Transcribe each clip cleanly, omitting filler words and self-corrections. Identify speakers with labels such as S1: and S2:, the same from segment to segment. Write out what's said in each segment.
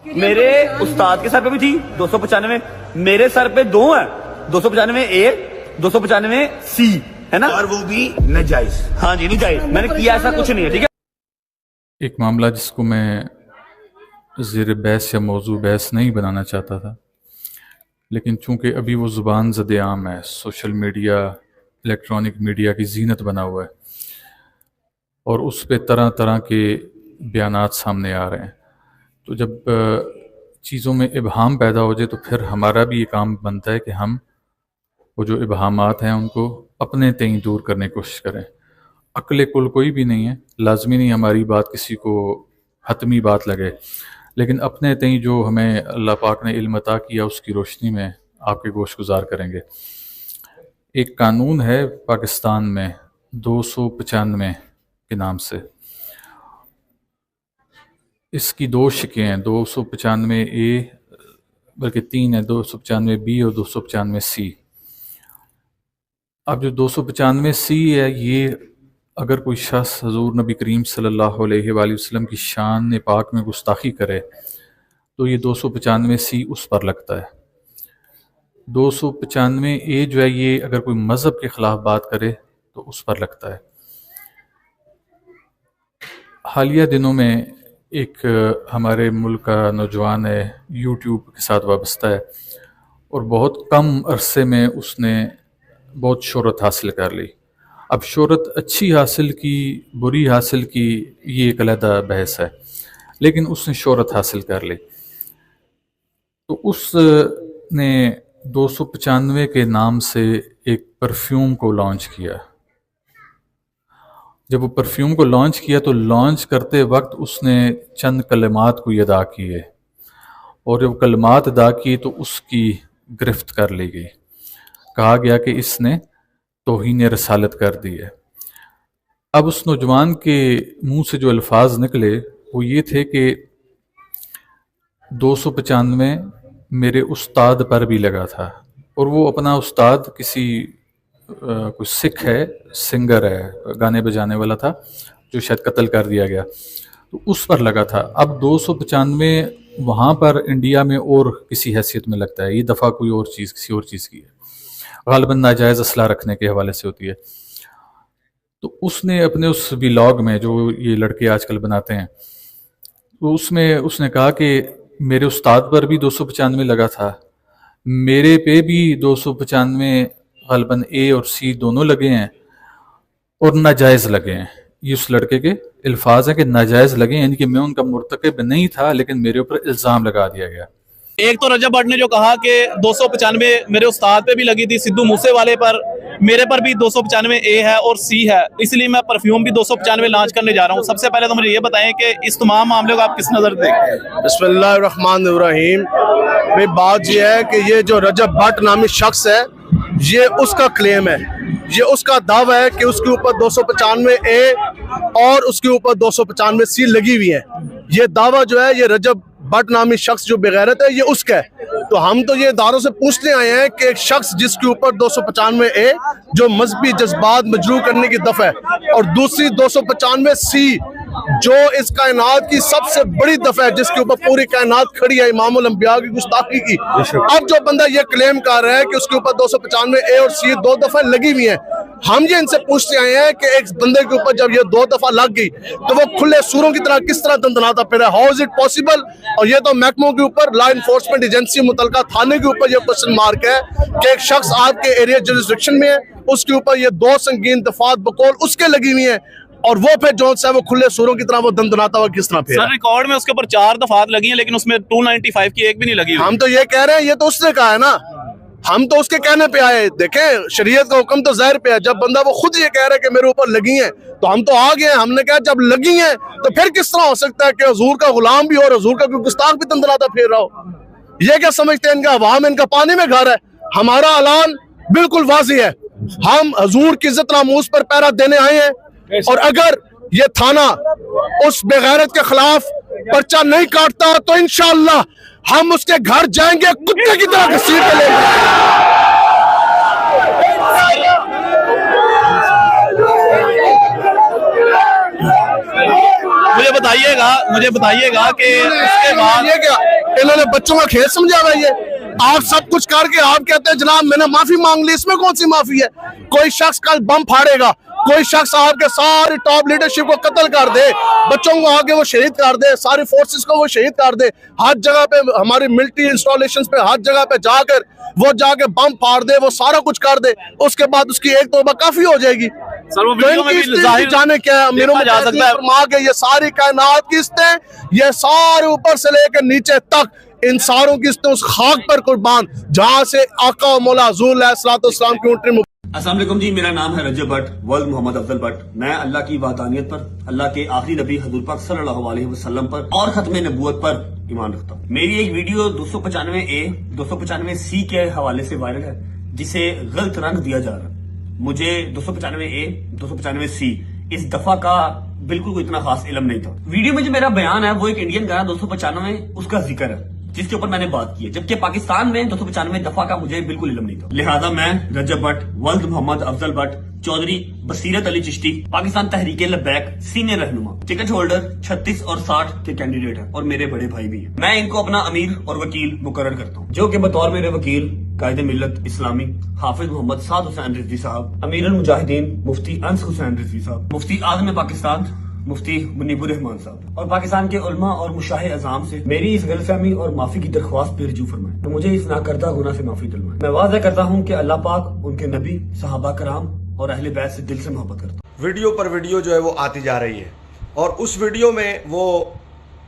S1: میرے استاد کے سر پہ بھی تھی 295, میرے سر پہ 2 ہیں, 295A 295C ہے نا,
S2: اور وہ بھی ناجائز.
S1: ہاں جی ناجائز, میں نے کیا ایسا کچھ نہیں ہے. ٹھیک ہے,
S3: ایک معاملہ جس کو میں زیر بحث یا موضوع بحث نہیں بنانا چاہتا تھا, لیکن چونکہ ابھی وہ زبان زد عام ہے, سوشل میڈیا الیکٹرانک میڈیا کی زینت بنا ہوا ہے, اور اس پہ طرح طرح کے بیانات سامنے آ رہے ہیں, تو جب چیزوں میں ابہام پیدا ہو جائے تو پھر ہمارا بھی یہ کام بنتا ہے کہ ہم وہ جو ابہامات ہیں ان کو اپنے تئیں دور کرنے کی کوشش کریں. عقل کل کوئی بھی نہیں ہے, لازمی نہیں ہماری بات کسی کو حتمی بات لگے, لیکن اپنے تئیں جو ہمیں اللہ پاک نے علم عطا کیا اس کی روشنی میں آپ کے گوش گزار کریں گے. ایک قانون ہے پاکستان میں 295 کے نام سے, اس کی 2 شکیں ہیں, 295A بلکہ 3 ہیں, 295B اور 295C. اب جو 295C ہے, یہ اگر کوئی شخص حضور نبی کریم صلی اللہ علیہ وآلہ وسلم کی شان پاک میں گستاخی کرے تو یہ 295C اس پر لگتا ہے. 295A جو ہے یہ اگر کوئی مذہب کے خلاف بات کرے تو اس پر لگتا ہے. حالیہ دنوں میں ایک ہمارے ملک کا نوجوان ہے, یوٹیوب کے ساتھ وابستہ ہے, اور بہت کم عرصے میں اس نے بہت شہرت حاصل کر لی. اب شہرت اچھی حاصل کی بری حاصل کی یہ ایک علیحدہ بحث ہے, لیکن اس نے شہرت حاصل کر لی. تو اس نے 295 کے نام سے ایک پرفیوم کو لانچ کیا. جب وہ پرفیوم کو لانچ کیا تو لانچ کرتے وقت اس نے چند کلمات کو ادا کیے, اور جب کلمات ادا کیے تو اس کی گرفت کر لی گئی. کہا گیا کہ اس نے توہین رسالت کر دی ہے. اب اس نوجوان کے منہ سے جو الفاظ نکلے وہ یہ تھے کہ 295 میرے استاد پر بھی لگا تھا, اور وہ اپنا استاد کسی کوئی سکھ ہے, سنگر ہے, گانے بجانے والا تھا, جو شاید قتل کر دیا گیا, تو اس پر لگا تھا. اب 295 وہاں پر انڈیا میں اور کسی حیثیت میں لگتا ہے, یہ دفعہ کوئی اور چیز کسی اور چیز کی ہے, غالباً ناجائز اسلحہ رکھنے کے حوالے سے ہوتی ہے. تو اس نے اپنے اس ولاگ میں جو یہ لڑکے آج کل بناتے ہیں, تو اس میں اس نے کہا کہ میرے استاد پر بھی 295 لگا تھا, میرے پہ بھی 295 غالباً A اور C دونوں لگے ہیں, اور ناجائز لگے ہیں. یہ اس لڑکے کے الفاظ ہیں کہ ناجائز لگے ہیں, یعنی کہ میں ان کا مرتکب نہیں تھا لیکن میرے اوپر الزام لگا دیا گیا.
S4: ایک تو رجب بٹ نے جو کہا کہ 295 میرے استاد پہ بھی لگی تھی, سدھو موسے والے پر, میرے پر بھی 295A ہے اور C ہے, اس لیے میں پرفیوم بھی 295 لانچ کرنے جا رہا ہوں. سب سے پہلے تو مجھے یہ بتائیں کہ اس تمام معاملے کو آپ کس نظر دیکھتے ہیں؟
S2: بسم اللہ الرحمن الرحیم. بھئی بات یہ ہے کہ یہ جو رجب بٹ نامی شخص ہے, یہ اس کا کلیم ہے, یہ اس کا دعویٰ ہے کہ اس کے اوپر 295A اور اس کے اوپر 295C لگی ہوئی ہیں. یہ دعویٰ جو ہے یہ رجب بٹ نامی شخص جو بغیرت ہے یہ اس کا ہے. تو ہم تو یہ اداروں سے پوچھنے آئے ہیں کہ ایک شخص جس کے اوپر 295A جو مذہبی جذبات مجروح کرنے کی دفعہ ہے, اور دوسری 295C جو اس کائنات کی سب سے بڑی دفعہ ہے, جس کے اوپر پوری کائنات کھڑی ہے امام الانبیاء کی گستاخی کی. اب جو بندہ یہ کلیم کر رہا ہے کہ اس کے اوپر 295A اور C 2 دفعہ لگی ہوئی ہیں, ہم یہ ان سے پوچھتے آئے ہیں کہ ایک بندے کے اوپر جب یہ 2 دفعہ لگ گئی تو وہ کھلے سوروں کی طرح کس طرح دندناتا پھر ہے, ہاؤ از اٹ پاسبل؟ اور یہ تو محکموں کے اوپر, لا انفورسمنٹ ایجنسی متعلقہ تھانے کے اوپر یہ کوسچن مارک ہے کہ ایک شخص آپ کے ایریا جورسڈکشن میں ہے, اس کے اوپر یہ 2 سنگین دفعات بقول اس کے لگی ہوئی ہیں, اور وہ پھر جو ہے وہ کھلے سوروں کی طرح وہ دندناتا ہوا کس طرح پھر.
S4: سر ریکارڈ میں اس کے اوپر 4 دفعات لگی ہیں, لیکن اس میں 295 کی ایک بھی نہیں لگی.
S2: ہم تو یہ کہہ رہے ہیں, یہ تو اس نے کہا ہے نا, ہم تو اس کے کہنے پہ آئے. دیکھیں شریعت کا حکم تو ظاہر پہ ہے, جب بندہ وہ خود یہ کہہ رہا ہے کہ میرے اوپر لگی ہیں تو ہم تو آ گئے ہیں. ہم نے کہا جب لگی ہیں تو پھر کس طرح ہو سکتا ہے کہ حضور کا غلام بھی ہو اور حضور کا کوئی گستاخ بھی دندناتا پھر رہا ہو؟ یہ کیا سمجھتے ہیں ان کا عوام ان کا پانی میں گھر ہے؟ ہمارا اعلان بالکل واضح ہے, ہم حضور کی عزت ناموس پر پہرا دینے آئے ہیں, اور اگر یہ تھانہ اس بغیرت کے خلاف پرچہ نہیں کاٹتا تو انشاءاللہ ہم اس کے گھر جائیں گے, کتے کی طرح گھسیٹ کے لیں گے.
S4: مجھے بتائیے گا کہ اس کے بعد
S2: इन्होंने बच्चों का खेल समझा हुआ है ये। आप सब कुछ करके आप कहते हैं जनाब मैंने माफी मांग ली, इसमें कौन सी माफी है? कोई शख्स कल बम फाड़ेगा, कोई शख्स आपके सारी टॉप लीडरशिप को कत्ल कर दे, बच्चों को आगे वो शहीद कर दे, सारी फोर्सेस को वो शहीद कर दे, हर जगह पे हमारी मिलिट्री इंस्टॉलेशंस पे हर जगह पे जाकर वो जाके बम फाड़ दे, वो सारा कुछ कर दे, उसके बाद उसकी एक तौबा काफी हो जाएगी।
S4: सर वो वीडियो में भी जाहिर
S2: जाने क्या है
S4: देखा जा सकता है।
S2: फरमा के ये सारी कायनात की किस्तें, ये सारे ऊपर से लेकर नीचे तक इन सारों की किस्तें उस खाक पर कुर्बान जहां से आका और मौला हुज़ूर अलैहिस्सलाम की ऊँटनी।
S1: अस्सलाम वालेकुम जी, मेरा नाम है रजब भट्ट वल्द मोहम्मद अफजल भट्ट। मैं अल्लाह की वहदानियत पर, अल्लाह के आखिरी नबी हजूर पाक सल्लल्लाहु अलैहि वसल्लम पर और खत्म नबूवत पर ईमान रखता हूँ। मेरी एक वीडियो 295A 295C के हवाले से वायरल है, जिसे गलत रंग दिया जा रहा है। मुझे 295A 295C इस दफा का बिल्कुल कोई इतना खास इल्म नहीं था। वीडियो में जो मेरा बयान है वो एक इंडियन गाना 295 उसका जिक्र है, जिसके ऊपर मैंने बात की है, जबकि पाकिस्तान में 295 दफा का मुझे बिल्कुल इल्म नहीं था। लिहाजा मैं रजब भट्ट वल्द मोहम्मद अफजल भट्ट चौधरी बसीरत अली चिश्ती पाकिस्तान तहरीके लब्बैक सीनियर रहनुमा टिकट होल्डर 36 और 60 के कैंडिडेट हैं और मेरे बड़े भाई भी हैं। मैं इनको अपना अमीर और वकील मुकर्रर करता हूँ, जो कि बतौर मेरे वकील कायदे मिल्लत इस्लामी हाफिज मोहम्मद साद हुसैन रिजवी साहब, अमीरुल मुजाहिदीन मुफ्ती अंस हुसैन रिजवी साहब, मुफ्ती आज़म पाकिस्तान मुफ्ती मुनीबुर रहमान साहब और पाकिस्तान के उलमा और मुशाह अज़ाम से मेरी इस गलतफहमी और माफी की दरख्वास्त पे रजू फरमाएं, तो मुझे इस नाकर्दा गुनाह से माफी दिलवाएं। मैं वाज़ेह करता हूँ कि अल्लाह पाक उनके नबी, सहाबा कराम और अहले बैत से दिल से मोहब्बत करता हूँ।
S5: वीडियो पर वीडियो जो है वो आती जा रही है और उस वीडियो में वो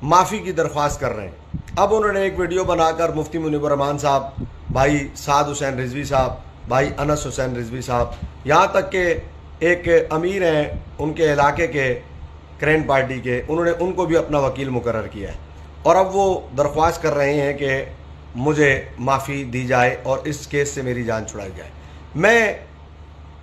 S5: माफ़ी की दरख्वास्त कर रहे हैं। अब उन्होंने एक वीडियो बनाकर मुफ्ती मुनीबुर रहमान साहब, भाई साद हुसैन रिजवी साहब, भाई अनस हुसैन रिजवी साहब, यहाँ तक के एक अमीर हैं उनके इलाके के करेंट पार्टी के, उन्होंने उनको भी अपना वकील मुकर्रर किया है और अब वो दरख्वास्त कर रहे हैं कि मुझे माफ़ी दी जाए और इस केस से मेरी जान छुड़ाई जाए। मैं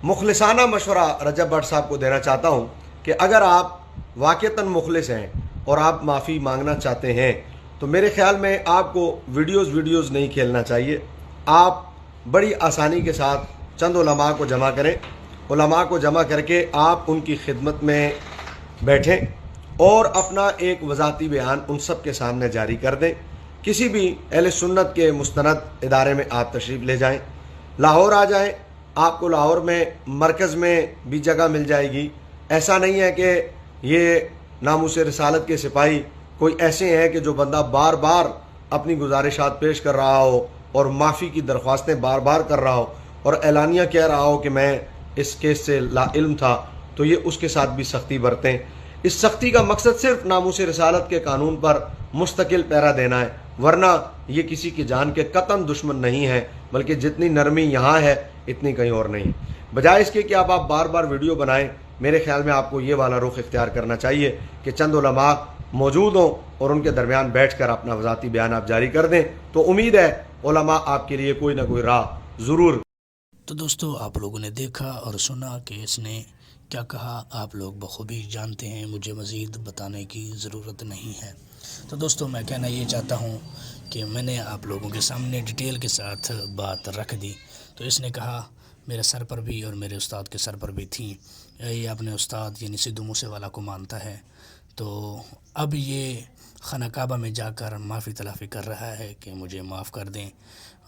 S5: मुखलिसाना मशवरा रजब भट्ट साहब को देना चाहता हूँ कि अगर आप वाक़तन मुखलिस हैं और आप माफ़ी मांगना चाहते हैं तो मेरे ख़्याल में आपको वीडियोज़ नहीं खेलना चाहिए। आप बड़ी आसानी के साथ चंद उलमा को जमा करें, उलमा को जमा करके आप उनकी खिदमत में बैठें और अपना एक वज़ाती बयान उन सब के सामने जारी कर दें। किसी भी अहले सुन्नत के मुस्तनद इदारे में आप तशरीफ़ ले जाएं, लाहौर आ जाएं, आपको लाहौर में मरकज़ में भी जगह मिल जाएगी। ऐसा नहीं है कि ये नामूस रिसालत के सिपाही कोई ऐसे हैं कि जो बंदा बार बार अपनी गुजारिशात पेश कर रहा हो और माफ़ी की दरख्वास्तें बार बार कर रहा हो और एलानिया कह रहा हो कि मैं इस केस से लाइल्म था, तो ये उसके साथ भी सख्ती बरतें। इस सख्ती का मकसद सिर्फ नामूस रिसालत के कानून पर मुस्तकिल पहरा देना है, वरना ये किसी की जान के कतन दुश्मन नहीं है, बल्कि जितनी नरमी यहाँ है इतनी कहीं और नहीं। बजाय इसके कि आप बार बार वीडियो बनाएं, मेरे ख्याल में आपको ये वाला रुख इख्तियार करना चाहिए कि चंद उलमा मौजूद हों और उनके दरमियान बैठकर अपना वज़ाती बयान आप जारी कर दें, तो उम्मीद है उलमा आपके लिए कोई ना कोई राह ज़रूर।
S6: तो दोस्तों, आप लोगों ने देखा और सुना कि इसने क्या कहा, आप लोग बखूबी जानते हैं, मुझे मज़ीद बताने की ज़रूरत नहीं है। तो दोस्तों, मैं कहना ये चाहता हूँ कि मैंने आप लोगों के सामने डिटेल के साथ बात रख दी। तो इसने कहा मेरे सर पर भी और मेरे उस्ताद के सर पर भी थी, ये अपने उस्ताद यानी सिद्धू मूसेवाला को मानता है। तो अब ये खाना काबा में जाकर माफ़ी तलाफ़ी कर रहा है कि मुझे माफ़ कर दें,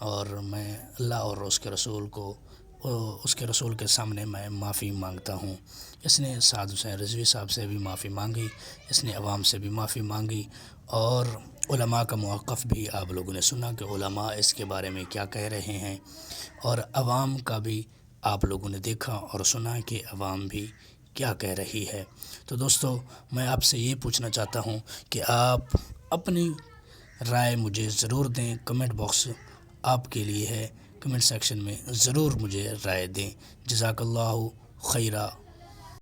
S6: और मैं अल्लाह और उसके रसूल के सामने मैं माफ़ी मांगता हूँ। इसने साद हुसैन रिजवी साहब से भी माफ़ी मांगी, इसने अवाम से भी माफ़ी मांगी, और उलमा का मौक़िफ़ भी आप लोगों ने सुना कि उलमा इसके बारे में क्या कह रहे हैं, और अवाम का भी आप लोगों ने देखा और सुना कि अवाम भी क्या कह रही है। तो दोस्तों, मैं आपसे ये पूछना चाहता हूँ कि आप अपनी राय मुझे ज़रूर दें। कमेंट बॉक्स आपके लिए है, कमेंट सेक्शन में ज़रूर मुझे राय दें। जज़ाकल्लाहु खैरा।